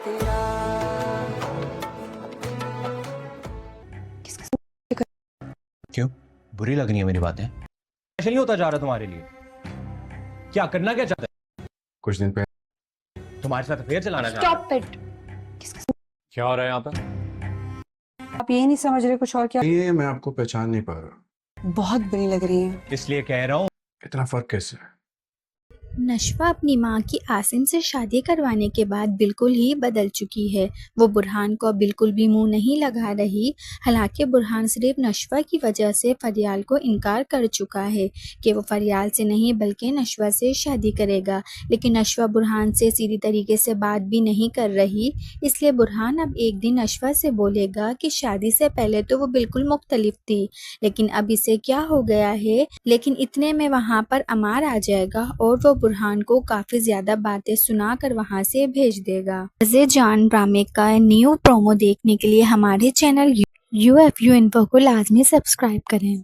तेरा। क्यों, बुरी लग रही है मेरी बातें? ऐसे नहीं होता जा रहा तुम्हारे लिए? क्या करना क्या चाहता है? कुछ दिन पहले तुम्हारे साथ अफेयर चलाना चाहता है? Stop it. क्या हो रहा है यहाँ पे? आप ये नहीं समझ रहे कुछ और क्या? ये मैं आपको पहचान नहीं पा रहा। बहुत बुरी लग रही है। इसलिए कह रहा हूँ इतना फर्क कैसे है? नशवा अपनी माँ की आसिम से शादी करवाने के बाद बिल्कुल ही बदल चुकी है। वो बुरहान को बिल्कुल भी मुंह नहीं लगा रही। हालांकि बुरहान सिर्फ नशवा की वजह से फरियाल को इनकार कर चुका है कि वो फरियाल से नहीं बल्कि नशवा से शादी करेगा, लेकिन नशवा बुरहान से सीधी तरीके से बात भी नहीं कर रही। इसलिए बुरहान अब एक दिन नशवा से बोलेगा कि शादी से पहले तो वो बिल्कुल मुख्तलिफ थी, लेकिन अब इसे क्या हो गया है। लेकिन इतने में वहाँ पर अमार आ जाएगा और वो बुरहान को काफी ज्यादा बातें सुनाकर वहां से भेज देगा। अजय जान ड्रामे का न्यू प्रोमो देखने के लिए हमारे चैनल UFU इन्फो को लाजमी सब्सक्राइब करें।